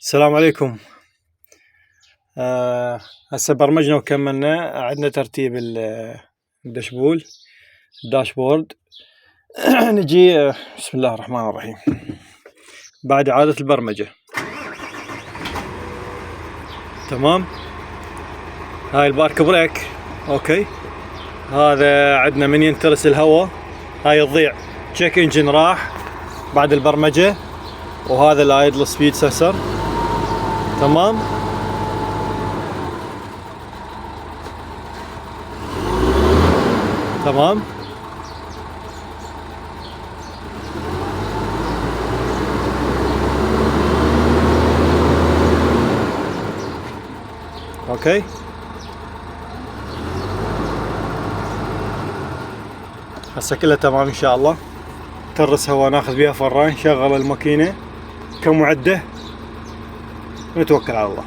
السلام عليكم. هسه برمجنا وكملنا، عندنا ترتيب الداشبورد. نجي بسم الله الرحمن الرحيم. بعد إعادة البرمجة، تمام. هاي البارك بريك، اوكي. هذا عندنا من ينترس الهواء، هاي تضيع تشيك انجن راح بعد البرمجة، وهذا الايدل سبيد سنسر، تمام. تمام، اوكي. هسه كلها تمام ان شاء الله. ترس هواء ناخذ بيها فران، نشغل الماكينة كمعدة ونتوكل على الله.